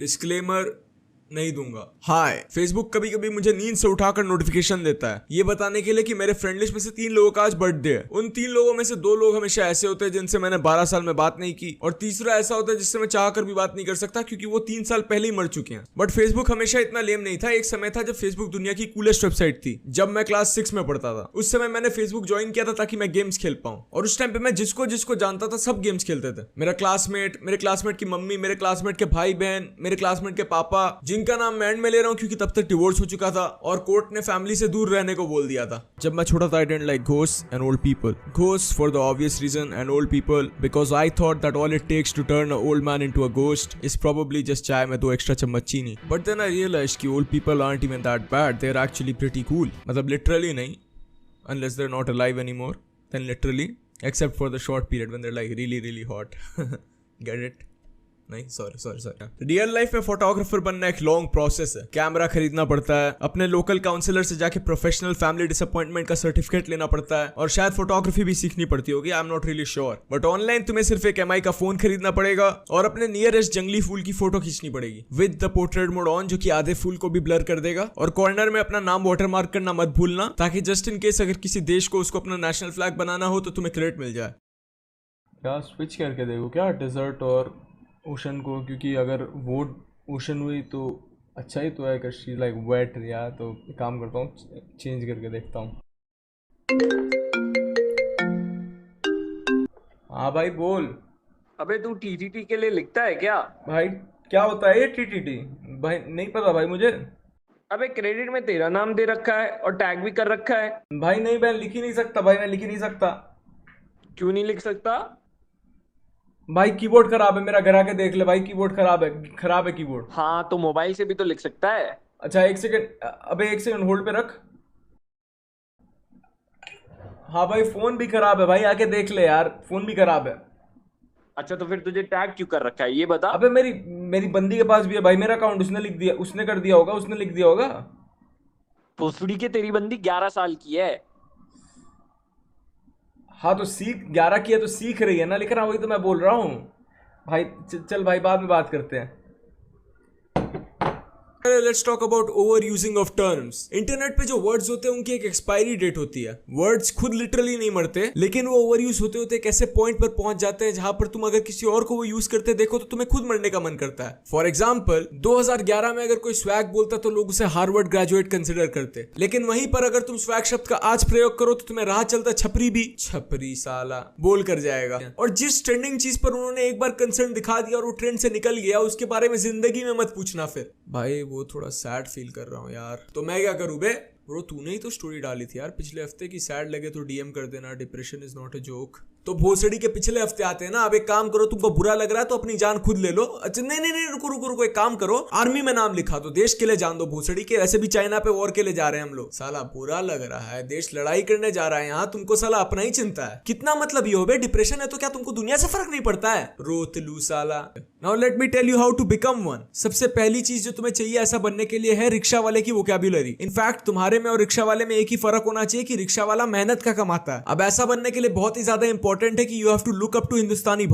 Disclaimer नहीं दूंगा। हाय, Facebook कभी कभी मुझे नींद से उठाकर नोटिफिकेशन देता है ये बताने के लिए कि मेरे फ्रेंड लिस्ट में से 3 लोगों का आज बर्थडे है। उन 3 लोगों में से 2 लोग हमेशा ऐसे होते हैं जिनसे मैंने 12 साल में बात नहीं की, और तीसरा ऐसा होता है जिससे मैं चाहकर भी बात नहीं कर सकता क्योंकि वो 3 साल पहले ही मर चुके हैं। बट फेसबुक हमेशा इतना लेम नहीं था। एक समय था जब फेसबुक दुनिया की कूलेस्ट वेबसाइट थी। जब मैं क्लास 6 में पढ़ता था उस समय मैंने फेसबुक ज्वाइन किया था ताकि मैं गेम्स खेल पाऊं, और उस टाइम पे मैं जिसको जिसको जानता था सब गेम्स खेलते थे। मेरे क्लासमेट की मम्मी, मेरे क्लासमेट के भाई बहन, मेरे क्लासमेट के पापा, जिनका नाम मैं एंड में ले रहा हूं क्योंकि तब तक डिवोर्स हो चुका था और कोर्ट ने फैमिली से दूर रहने को बोल दिया था। जब मैं छोटा था I didn't like ghost and old people. Ghost for the obvious reason and old people because I thought that all it takes to turn a old man into a ghost is probably just चाय में 2 extra चम्मच चीनी। But then I realized कि old people aren't even that bad, they are actually pretty cool. मतलब literally नहीं, unless they're not alive anymore, then literally, except for the short period when they're like really really hot. Get it? नहीं, sorry. Real life में photographer बनना एक long process है। Camera खरीदना पड़ता है, अपने लोकल काउंसलर से जाके प्रोफेशनल फैमिली डिसअपॉइंटमेंट का सर्टिफिकेट लेना पड़ता है, और शायद फोटोग्राफी भी सीखनी पड़ती होगी। I am not really sure. But online तुम्हें सिर्फ एक MI का फोन खरीदना पड़ेगा और अपने नियरेस्ट जंगली फूल की फोटो खींचनी पड़ेगी with the portrait mode on, जो कि आधे फूल को भी ब्लर कर देगा। और कॉर्नर में अपना नाम वाटरमार्क करना मत भूलना, ताकि जस्ट इन केस अगर किसी देश को उसको अपना नेशनल फ्लैग बनाना हो तो तुम्हें क्रेडिट मिल जाए। क्या स्विच करके देखो क्या डेजर्ट और ओशन को, क्योंकि अगर वो ओशन हुई तो अच्छा ही तो है, अगर शी लाइक वेट या तो एक काम करता हूँ, चेंज करके देखता हूँ। हाँ भाई बोल। अबे तू TTT के लिए लिखता है क्या? भाई क्या होता है ये TTT? भाई नहीं पता भाई मुझे। अबे क्रेडिट में तेरा नाम दे रखा है और टैग भी कर रखा है। भाई नहीं, मैं लिख ही नहीं सकता भाई, मैं लिख ही नहीं सकता। क्यों नहीं लिख सकता? भाई कीबोर्ड खराब है मेरा, घर आके देख ले भाई, कीबोर्ड खराब है कीबोर्ड। हाँ तो मोबाइल से भी तो लिख सकता है। अच्छा 1 सेकंड, अबे 1 सेकंड होल्ड पे रख। हाँ भाई फोन भी खराब है भाई, आके देख ले यार, फोन भी खराब है। अच्छा तो फिर तुझे टैग क्यों कर रखा है ये बता। अबे मेरी मेरी बंदी के पास भी है भाई मेरा अकाउंट, उसने लिख दिया, उसने कर दिया होगा, उसने लिख दिया होगा। भोसड़ी के तेरी बंदी 11 साल की है। हाँ तो सीख 11 की है तो सीख रही है ना लिखना, वही तो मैं बोल रहा हूँ भाई। चल भाई बाद में बात करते हैं। Let's talk about over using of terms. Internet पे जो वर्ड्स होते हैं उनकी एक एक्सपायरी डेट होती है। वर्ड्स खुद लिटरली नहीं मरते, लेकिन वो ओवर यूज होते होते एक ऐसे पॉइंट पर पहुंच जाते हैं जहां पर तुम अगर किसी और को वो यूज करते देखो तो तुम्हें खुद मरने का मन करता है। फॉर एग्जाम्पल 2011 में अगर कोई स्वैग बोलता तो लोग उसे हार्वर्ड ग्रेजुएट कंसिडर करते, लेकिन वहीं पर अगर तुम स्वैग शब्द का आज प्रयोग करो तो तुम्हें राह चलता छपरी भी छपरी साला बोल कर जाएगा। और जिस ट्रेंडिंग चीज पर उन्होंने एक बार कंसर्न दिखा दिया और वो ट्रेंड से निकल गया, उसके बारे में जिंदगी में मत पूछना फिर। भाई वो थोड़ा सैड फील कर रहा हूँ यार, तो मैं क्या करूँ बे? ब्रो तूने ही तो स्टोरी डाली थी यार पिछले हफ्ते की, सैड लगे तो DM कर देना, depression is not a joke. तो भोसड़ी के पिछले हफ्ते आते हैं ना। अब एक काम करो, तुमको बुरा लग रहा है तो अपनी जान खुद ले लो। अच्छा नहीं रुको, एक काम करो, आर्मी में नाम लिखा दो, देश के लिए जान दो भोसड़ी के। वैसे भी चाइना पे वॉर के लिए जा रहे हैं हम लोग। साला बुरा लग रहा है, देश लड़ाई करने जा रहा है यहाँ, तुमको साला अपना ही चिंता है। कितना मतलब ये हो बे, डिप्रेशन है तो क्या तुमको दुनिया से फर्क नहीं पड़ता है? रोतलू साला। Now let me tell you how to become one. सबसे पहली चीज जो तुम्हें चाहिए ऐसा बनने के लिए है रिक्शा वाले की वोकैब्युलरी। इनफैक्ट तुम्हारे में और रिक्शा वाले में एक ही फर्क होना चाहिए कि रिक्शा वाला मेहनत का कमाता है। अब ऐसा बनने के लिए बहुत ही ज्यादा इंपॉर्टेंट है कि you have to look up to Hindustani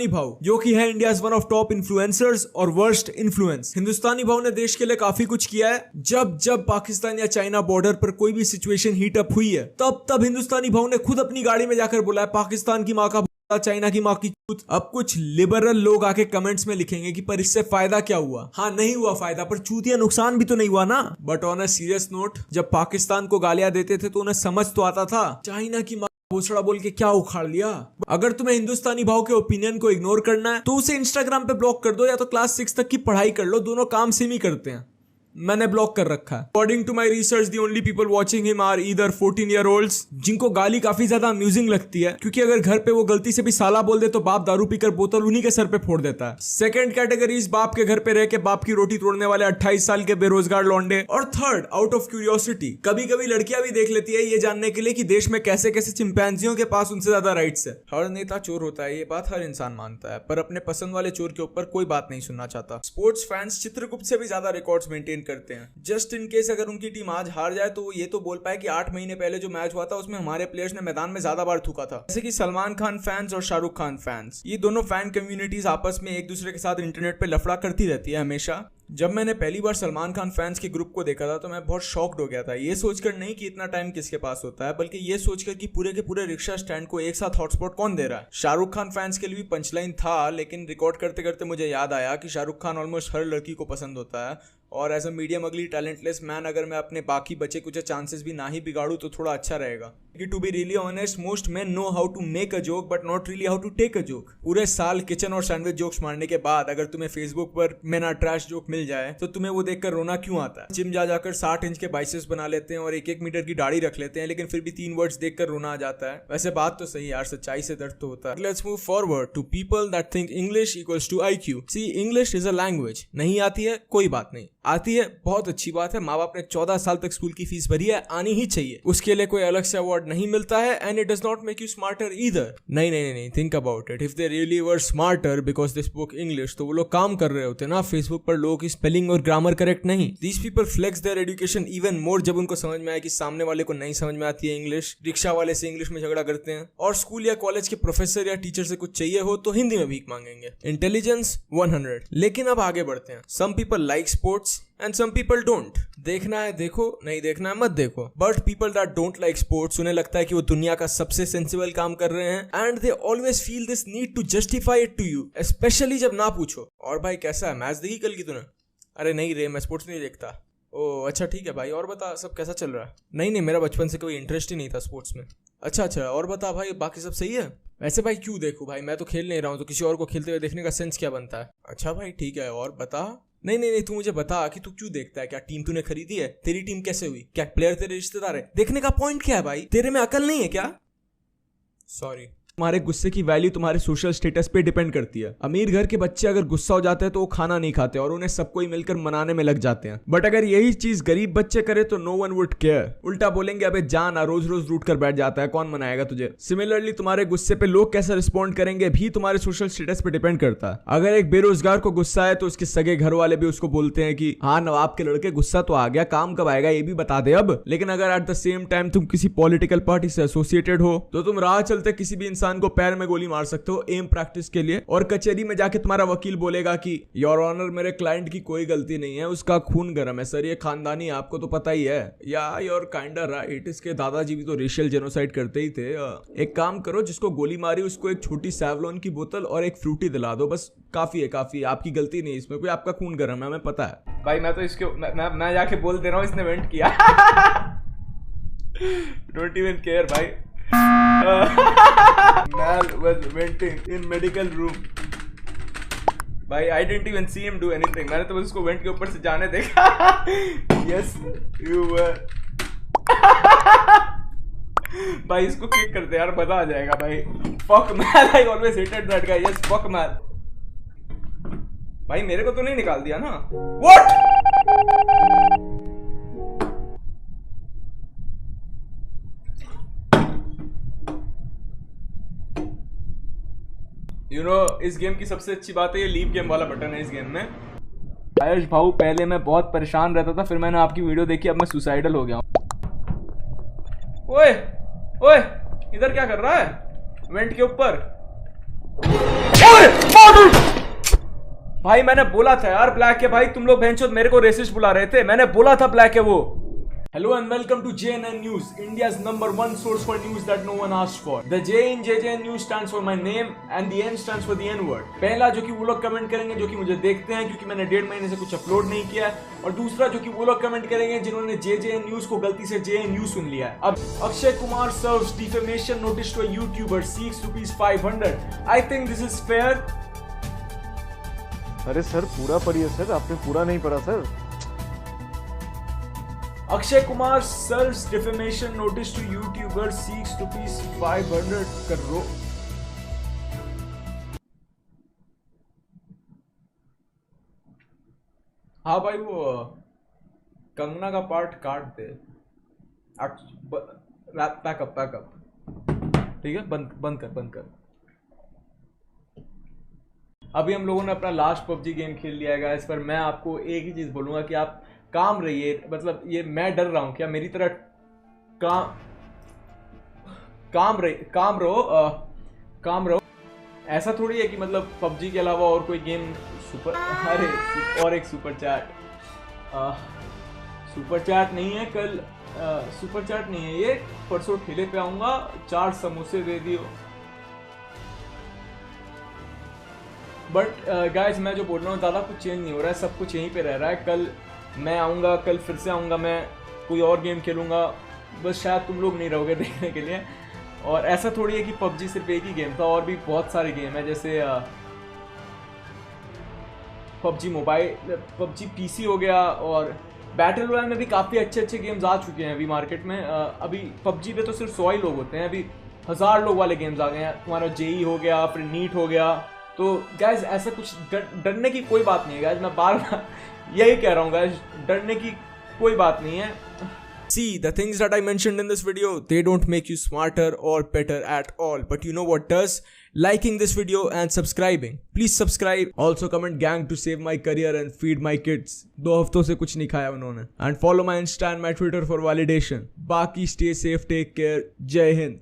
Bhau जो कि है India's one of top influencers और वर्स्ट इन्फ्लुएंस। हिंदुस्तानी भाव ने देश के लिए काफी कुछ किया है। जब पाकिस्तान या चाइना बॉर्डर पर कोई भी सिचुएशन हीट अप हुई है तब हिंदुस्तानी भाव ने खुद अपनी गाड़ी में जाकर बोला है पाकिस्तान की माँ का चाइना की माँ की चूत। अब कुछ लिबरल लोग आके कमेंट्स में लिखेंगे कि पर इससे फायदा क्या हुआ? हाँ नहीं हुआ फायदा, पर चूतिया नुकसान भी तो नहीं हुआ ना। But on a serious note, जब पाकिस्तान को गालियां देते थे तो उन्हें समझ तो आता था चाइना की भोसड़ा बोल के क्या उखाड़ लिया। अगर तुम्हें हिंदुस्तानी भाव के ओपिनियन को इग्नोर करना है तो उसे इंस्टाग्राम पे ब्लॉक कर दो, या तो क्लास 6 तक की पढ़ाई कर लो, दोनों काम सेम ही करते हैं। मैंने ब्लॉक कर रखा है। According to my research the only people watching him are either 14 year olds जिनको गाली काफी ज्यादा अम्यूजिंग लगती है, क्योंकि अगर घर पे वो गलती से भी साला बोल दे तो बाप दारू पीकर बोतल उन्हीं के सर पे फोड़ देता है। सेकंड कैटेगरी बाप के घर पे रह के बाप की रोटी तोड़ने वाले 28 साल के बेरोजगार लौंडे। और थर्ड, आउट ऑफ क्यूरियोसिटी, कभी कभी लड़कियां भी देख लेती है ये जानने के लिए कि देश में कैसे कैसे चिंपैंजियों के पास उनसे ज्यादा राइट्स है। हर नेता चोर होता है, ये बात हर इंसान मानता है, पर अपने पसंद वाले चोर के ऊपर कोई बात नहीं सुनना चाहता। स्पोर्ट्स फैंस चित्रगुप्त से भी ज्यादा रिकॉर्ड्स मेंटेन करते हैं, जस्ट इन केस अगर उनकी टीम आज हार जाए तो वो ये तो बोल पाए कि 8 महीने पहले जो मैच हुआ था उसमें हमारे प्लेयर्स ने मैदान में ज्यादा बार थूका था। जैसे कि सलमान खान फैंस और शाहरुख खान फैंस, ये दोनों फैन कम्युनिटीज आपस में एक दूसरे के साथ इंटरनेट पे लफड़ा करती रहती है हमेशा। जब मैंने पहली बार सलमान खान फैंस के ग्रुप को देखा था तो मैं बहुत शॉक्ड हो गया था, ये सोचकर नहीं कि इतना टाइम किसके पास होता है, बल्कि ये सोचकर कि पूरे के पूरे रिक्शा स्टैंड को एक साथ हॉटस्पॉट कौन दे रहा है। शाहरुख खान फैंस के लिए भी पंचलाइन था, लेकिन रिकॉर्ड करते करते मुझे याद आया कि शाहरुख खान ऑलमोस्ट हर लड़की को पसंद होता है, और एज अ मीडियम अगली टैलेंटलेस मैन अगर मैं अपने बाकी बचे कुछ चांसेस भी ना ही बिगाड़ू तो थोड़ा अच्छा रहेगा। कि to be really honest, most men know how to make a joke but not really how to take a joke. पूरे साल किचन और सैंडविच जोक्स मारने के बाद अगर तुम्हें फेसबुक पर मेना ट्रैश जोक मिल जाए तो तुम्हें वो देखकर रोना क्यों आता है। जिम जा जाकर 60 इंच के बाइसेप्स बना लेते हैं और 1-1 मीटर की दाढ़ी रख लेते हैं, लेकिन फिर भी 3 वर्ड्स देखकर रोना आ जाता है। वैसे बात तो सही यार, सच्चाई से दर्द तो होता है। Let's move forward to people that think English equals to IQ। See, English is a language. नहीं आती है कोई बात नहीं, आती है बहुत अच्छी बात है। माँ बाप ने 14 साल तक स्कूल की फीस भरी है, आनी ही चाहिए। उसके लिए कोई अलग से अवार्ड नहीं मिलता है, and it does not make you smarter either. नहीं, think about it. If they really were smarter because they spoke English तो वो लोग काम कर रहे होते ना फेसबुक पर लोगों की स्पेलिंग और ग्रामर करेक्ट नहीं। These people flex their education even more जब उनको समझ में आए कि सामने वाले को नहीं समझ में आती है इंग्लिश। रिक्शा वाले से इंग्लिश में झगड़ा करते हैं, और स्कूल या कॉलेज के प्रोफेसर या टीचर से कुछ चाहिए हो तो हिंदी में भीख मांगेंगे। इंटेलिजेंस 100। लेकिन अब आगे बढ़ते हैं। Some people like sports and some people don't. देखना है देखो, नहीं देखना है मत देखो। But people that don't like sports, उन्हें लगता है कि वो दुनिया का सबसे सेंसिबल काम कर रहे हैं, and they always feel this need to justify it to you, especially जब ना पूछो। और भाई कैसा है, मैच देखी कल की तूने? अरे नहीं रे, मैं स्पोर्ट्स नहीं देखता। ओ अच्छा ठीक है भाई, और बता सब कैसा चल रहा है? नहीं, मेरा बचपन से कोई इंटरेस्ट ही नहीं था स्पोर्ट्स में। अच्छा, और बता भाई, बाकी सब सही है? वैसे भाई क्यों देखूं भाई, मैं तो खेल नहीं रहा हूँ, तो किसी और को खेलते हुए देखने का सेंस क्या बनता है? अच्छा भाई ठीक है, और बता। नहीं, तू मुझे बता कि तू क्यों देखता है? क्या टीम तूने खरीदी है? तेरी टीम कैसे हुई? क्या प्लेयर तेरे रिश्तेदार है? देखने का पॉइंट क्या है भाई? तेरे में अकल नहीं है क्या? सॉरी। तुम्हारे गुस्से की वैल्यू तुम्हारे सोशल स्टेटस पे डिपेंड करती है। अमीर घर के बच्चे अगर गुस्सा हो जाते हैं तो वो खाना नहीं खाते और उन्हें सबको ही मिलकर मनाने में लग जाते हैं। बट अगर यही चीज गरीब बच्चे करे तो नो वन वुड केयर। उल्टा बोलेंगे अबे जाना, रोज रोज रूट कर बैठ जाता है, कौन मनाएगा तुझे। सिमिलरली तुम्हारे गुस्से पे लोग कैसे रिस्पॉन्ड करेंगे भी तुम्हारे सोशल स्टेटस पे डिपेंड करता है। अगर एक बेरोजगार को गुस्सा है तो उसके सगे घर वाले भी उसको बोलते हैं कि हाँ नवाब के लड़के गुस्सा तो आ गया, काम कब आएगा ये भी बता दे अब। लेकिन अगर एट द सेम टाइम तुम किसी पॉलिटिकल पार्टी से एसोसिएटेड हो तो तुम राह चलते किसी भी इंसान को पैर में गोली मार सकते हो एम प्रैक्टिस के लिए, और कचहरी में जाके तुम्हारा वकील बोलेगा कि योर ऑनर मेरे क्लाइंट की कोई गलती नहीं है, उसका खून गर्म है सर, ये खानदानी आपको तो पता ही है। या योर काइंडा राइट, इसके दादाजी भी तो रेशियल जेनोसाइड करते ही थे। एक काम करो, जिसको गोली मारी उसको एक छोटी सैवलॉन की बोतल और एक फ्रूटी दिला दो, बस काफी है, आपकी गलती नहीं इसमें, कोई आपका खून गर्म है हमें पता है। भाई मैं तो इसके मैं जाके बोल दे रहा हूँ इसने वेंट किया। डोंट इवन केयर भाई। Mal was venting in medical room. भाई I didn't even see him do anything. मैंने तो बस उसको वेंट के ऊपर से जाने देखा। Yes, you were. भाई इसको क्लिक कर दे यार, मजा आ जाएगा भाई। Fuck Mal, I always hated that guy. Yes, fuck Mal. भाई मेरे को तो नहीं निकाल दिया ना? What? इस गेम की सबसे अच्छी बात है ये लीव गेम वाला बटन है इस गेम में। आयुष भाऊ, पहले मैं बहुत परेशान रहता था, फिर मैंने आपकी वीडियो देखी, अब मैं सुसाइडल हो गया हूँ। ओए इधर क्या कर रहा है? वेंट के ऊपर। भाई मैंने बोला था यार ब्लैक है। भाई तुम लोग भैंचोद मेरे को रेसिस्ट बुला रहे थे, मैंने बोला था ब्लैक है वो। Hello and welcome to JNN News, India's #1 source for news that no one asked for. The J in JJN News stands for my name and the N stands for the N word. पहला जो कि वो लोग comment करेंगे जो कि मुझे देखते हैं क्योंकि मैंने 1.5 महीने से कुछ अपलोड नहीं किया है, और दूसरा जो कि वो लोग कमेंट करेंगे जिन्होंने JJN News को गलती से JNU सुन लिया है। अब Akshay Kumar serves defamation notice to a YouTuber, seeks ₹500. I think this is fair. अरे सर पूरा पढ़िए सर, आपने पूरा नहीं पढ़ा sir. Akshay Kumar serves defamation notice to YouTuber, seeks ₹500 crore. हाँ भाई वो कंगना का पार्ट काट दे। पैकअप ठीक है, बंद कर। अभी हम लोगों ने अपना लास्ट PUBG गेम खेल लिया है गाइस, पर मैं आपको एक ही चीज बोलूंगा कि आप काम रहिए, मतलब ये मैं डर रहा हूँ क्या, मेरी तरह काम रहो। ऐसा थोड़ी है कि मतलब पबजी के अलावा और कोई गेम सुपर, अरे और एक सुपर चैट नहीं है कल, सुपर चैट नहीं है ये, परसों ठेले पे आऊंगा, 4 समोसे दे दियो। बट गाइस मैं जो बोल रहा हूँ ज़्यादा कुछ चेंज नहीं हो रहा है, सब कुछ यहीं पे रह रहा है। कल मैं आऊँगा, कल फिर से आऊँगा, मैं कोई और गेम खेलूँगा, बस शायद तुम लोग नहीं रहोगे देखने के लिए। और ऐसा थोड़ी है कि पबजी सिर्फ एक ही गेम था, और भी बहुत सारे गेम है, जैसे पबजी मोबाइल, पबजी पीसी हो गया, और बैटल रॉयल में भी काफ़ी अच्छे गेम्स आ चुके हैं अभी मार्केट में। अभी पबजी पे तो सिर्फ 100 ही लोग होते हैं, अभी 1000 लोग वाले गेम्स आ गए हैं। तुम्हारा जेई हो गया, फिर नीट हो गया। तो गाइज ऐसा कुछ डरने की कोई बात नहीं है गाइज, मैं बार यही कह रहा हूँ गाइज, डरने की कोई बात नहीं है। See, the things that I mentioned in this video, they don't make you smarter or better at all. But you know what does? Liking this video and subscribing. Please subscribe. Also comment gang to save my career and feed my kids. 2 हफ्तों से कुछ नहीं खाया उन्होंने. And follow my Insta and my Twitter for validation. बाकी stay safe, take care. जय हिंद.